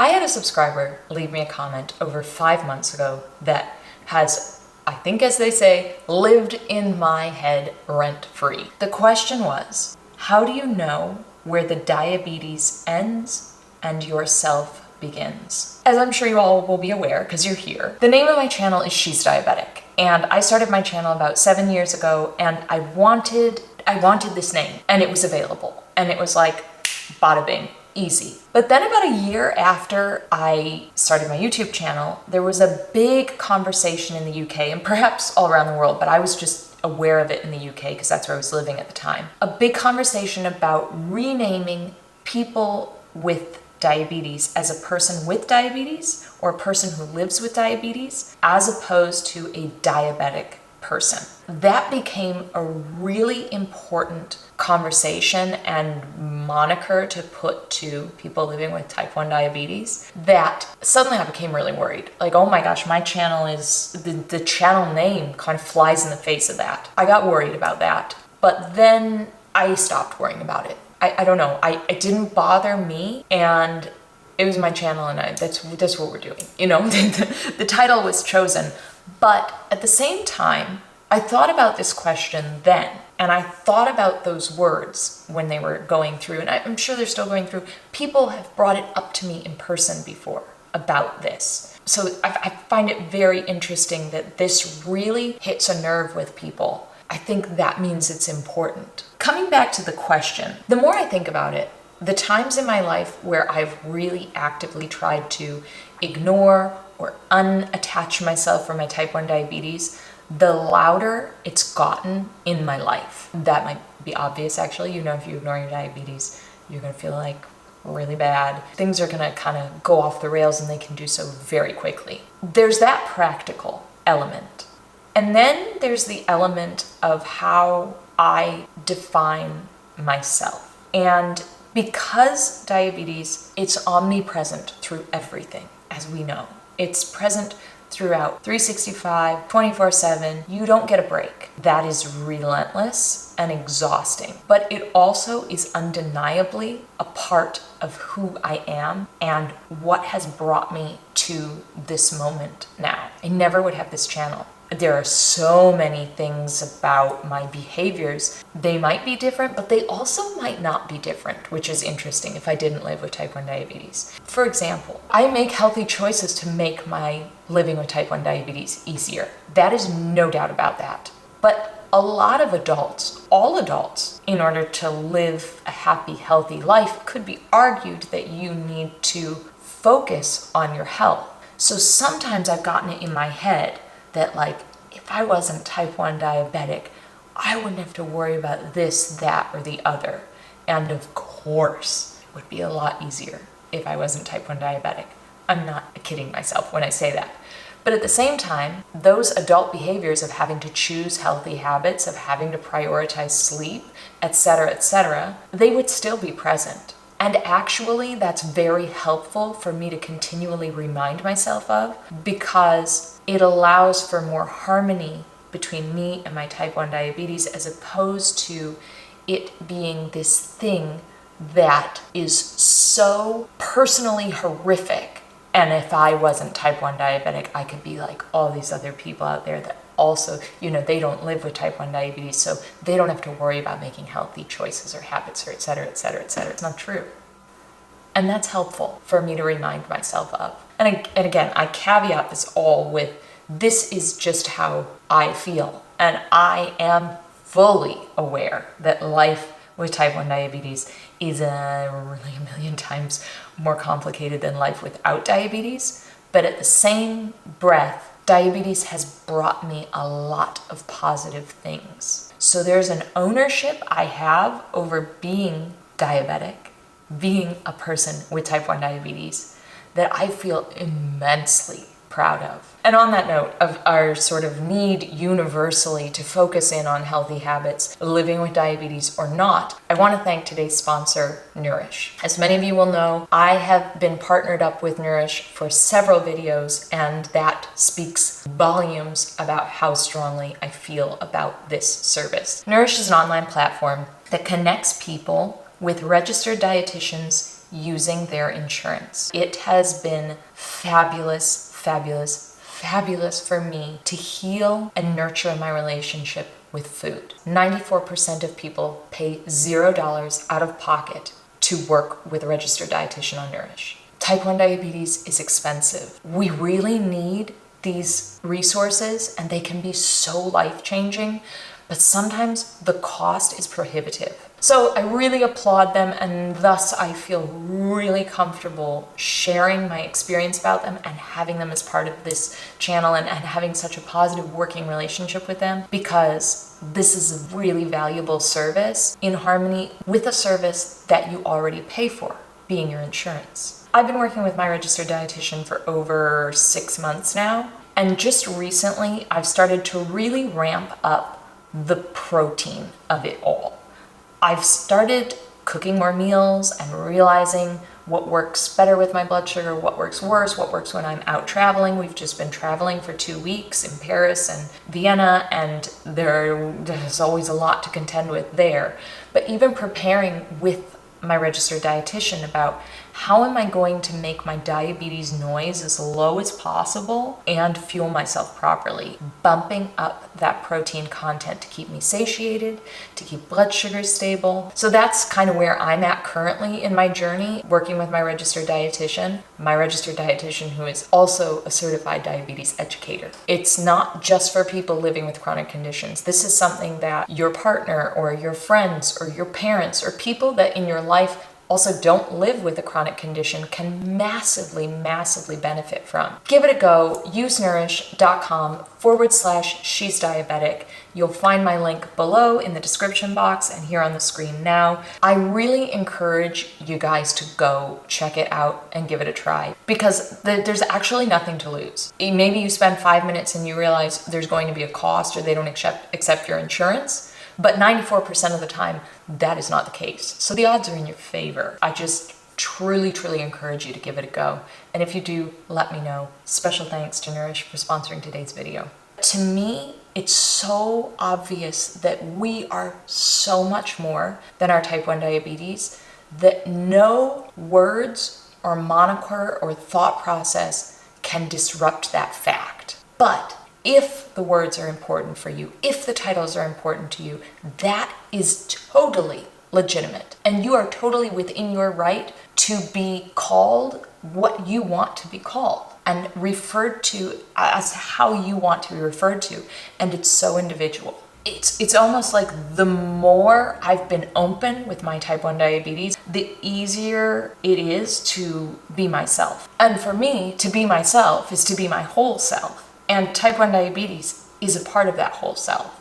I had a subscriber leave me a comment over 5 months ago that has, I think as they say, lived in my head rent-free. The question was, how do you know where the diabetes ends and your self begins? As I'm sure you all will be aware, because you're here, the name of my channel is She's Diabetic. And I started my channel about 7 years ago, and I wanted this name, and it was available. And it was like, bada bing, easy. But then about a year after I started my YouTube channel, there was a big conversation in the UK, and perhaps all around the world, but I was just aware of it in the UK because that's where I was living at the time. A big conversation about renaming people with diabetes as a person with diabetes or a person who lives with diabetes as opposed to a diabetic person. That became a really important conversation and moniker to put to people living with type 1 diabetes that suddenly I became really worried. Like, oh my gosh, my channel is, the channel name kind of flies in the face of that. I got worried about that, but then I stopped worrying about it. I don't know, it didn't bother me, and it was my channel, and that's what we're doing. You know, the title was chosen, but at the same time, I thought about this question then, and I thought about those words when they were going through, and I'm sure they're still going through. People have brought it up to me in person before about this. So I find it very interesting that this really hits a nerve with people. I think that means it's important. Coming back to the question, the more I think about it, the times in my life where I've really actively tried to ignore or unattach myself from my type 1 diabetes, the louder it's gotten in my life. That might be obvious, actually. You know, if you ignore your diabetes, you're gonna feel like really bad. Things are gonna kind of go off the rails, and they can do so very quickly. There's that practical element. And then there's the element of how I define myself. And because diabetes, it's omnipresent through everything, as we know. It's present throughout 365, 24/7. You don't get a break. That is relentless and exhausting. But it also is undeniably a part of who I am and what has brought me to this moment now. I never would have this channel. There are so many things about my behaviors. They might be different, but they also might not be different, which is interesting if I didn't live with type 1 diabetes. For example, I make healthy choices to make my living with type 1 diabetes easier. That is no doubt about that. But a lot of adults, all adults, in order to live a happy, healthy life, could be argued that you need to focus on your health. So sometimes I've gotten it in my head that, like, if I wasn't type 1 diabetic, I wouldn't have to worry about this, that, or the other. And of course, it would be a lot easier if I wasn't type 1 diabetic. I'm not kidding myself when I say that. But at the same time, those adult behaviors of having to choose healthy habits, of having to prioritize sleep, etc., they would still be present. And actually, that's very helpful for me to continually remind myself of, because it allows for more harmony between me and my type 1 diabetes, as opposed to it being this thing that is so personally horrific. And if I wasn't type 1 diabetic, I could be like all these other people out there that also, you know, they don't live with type 1 diabetes, so they don't have to worry about making healthy choices or habits or etc. It's not true. And that's helpful for me to remind myself of. And again, I caveat this all with, this is just how I feel. And I am fully aware that life with type 1 diabetes is really a million times more complicated than life without diabetes. But at the same breath, diabetes has brought me a lot of positive things. So there's an ownership I have over being diabetic, being a person with type 1 diabetes, that I feel immensely proud of. And on that note of our sort of need universally to focus in on healthy habits, living with diabetes or not, I want to thank today's sponsor, Nourish. As many of you will know, I have been partnered up with Nourish for several videos, and that speaks volumes about how strongly I feel about this service. Nourish is an online platform that connects people with registered dietitians using their insurance. It has been fabulous, fabulous, fabulous for me to heal and nurture my relationship with food. 94% of people pay $0 out of pocket to work with a registered dietitian on Nourish. Type 1 diabetes is expensive. We really need these resources, and they can be so life-changing, but sometimes the cost is prohibitive. So I really applaud them, and thus I feel really comfortable sharing my experience about them and having them as part of this channel and having such a positive working relationship with them, because this is a really valuable service in harmony with a service that you already pay for, being your insurance. I've been working with my registered dietitian for over 6 months now, and just recently I've started to really ramp up the protein of it all. I've started cooking more meals and realizing what works better with my blood sugar, what works worse, what works when I'm out traveling. We've just been traveling for 2 weeks in Paris and Vienna, and there's always a lot to contend with there. But even preparing with my registered dietitian about how am I going to make my diabetes noise as low as possible and fuel myself properly, bumping up that protein content to keep me satiated, to keep blood sugar stable. So that's kind of where I'm at currently in my journey, working with my registered dietitian who is also a certified diabetes educator. It's not just for people living with chronic conditions. This is something that your partner or your friends or your parents or people that in your life also don't live with a chronic condition can massively, massively benefit from. Give it a go. Use nourish.com/she's diabetic. You'll find my link below in the description box and here on the screen now. I really encourage you guys to go check it out and give it a try, because there's actually nothing to lose. Maybe you spend 5 minutes and you realize there's going to be a cost or they don't accept your insurance. But 94% of the time, that is not the case. So the odds are in your favor. I just truly, truly encourage you to give it a go. And if you do, let me know. Special thanks to Nourish for sponsoring today's video. To me, it's so obvious that we are so much more than our type 1 diabetes, that no words or moniker or thought process can disrupt that fact. But if the words are important for you, if the titles are important to you, that is totally legitimate. And you are totally within your right to be called what you want to be called and referred to as how you want to be referred to. And it's so individual. It's almost like the more I've been open with my type 1 diabetes, the easier it is to be myself. And for me, to be myself is to be my whole self. And type 1 diabetes is a part of that whole self.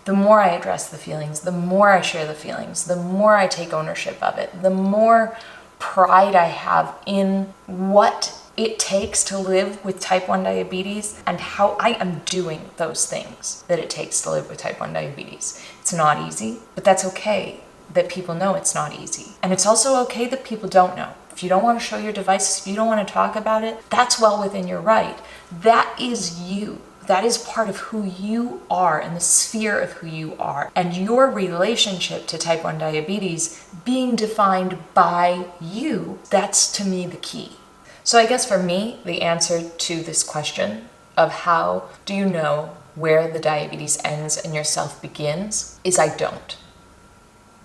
The more I address the feelings, the more I share the feelings, the more I take ownership of it, the more pride I have in what it takes to live with type 1 diabetes and how I am doing those things that it takes to live with type 1 diabetes. It's not easy, but that's okay that people know it's not easy. And it's also okay that people don't know. If you don't want to show your devices, if you don't want to talk about it, that's well within your right. That is you. That is part of who you are and the sphere of who you are. And your relationship to type 1 diabetes being defined by you, that's to me the key. So I guess for me, the answer to this question of how do you know where the diabetes ends and your self begins is I don't.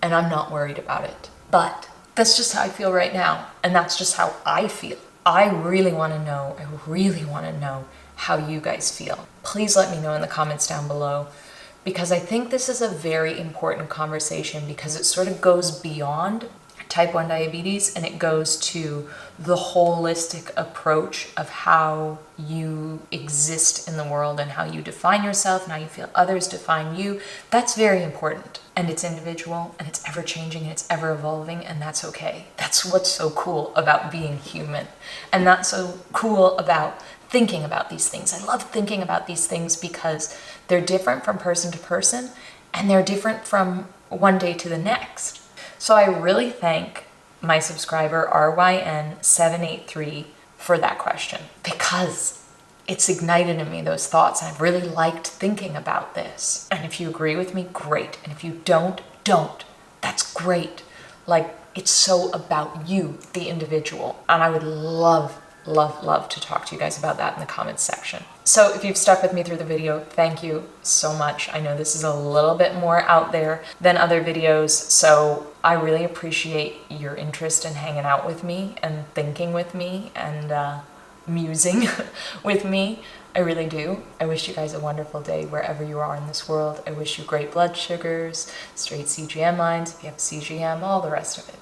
And I'm not worried about it. But that's just how I feel right now. And that's just how I feel. I really want to know how you guys feel. Please let me know in the comments down below, because I think this is a very important conversation, because it sort of goes beyond type 1 diabetes and it goes to the holistic approach of how you exist in the world and how you define yourself and how you feel others define you. That's very important, and it's individual and it's ever changing and it's ever evolving, and that's okay. That's what's so cool about being human, and that's so cool about thinking about these things. I love thinking about these things because they're different from person to person and they're different from one day to the next. So I really thank my subscriber RYN783 for that question, because it's ignited in me those thoughts, and I've really liked thinking about this. And if you agree with me, great. And if you don't. That's great. Like, It's so about you, the individual. And I would love to talk to you guys about that in the comments section. So if you've stuck with me through the video, thank you so much. I know this is a little bit more out there than other videos, so I really appreciate your interest in hanging out with me and thinking with me and musing with me. I really do. I wish you guys a wonderful day wherever you are in this world. I wish you great blood sugars, straight CGM lines, if you have CGM, all the rest of it.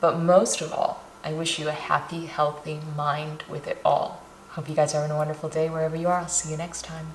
But most of all, I wish you a happy, healthy mind with it all. Hope you guys are having a wonderful day wherever you are. I'll see you next time.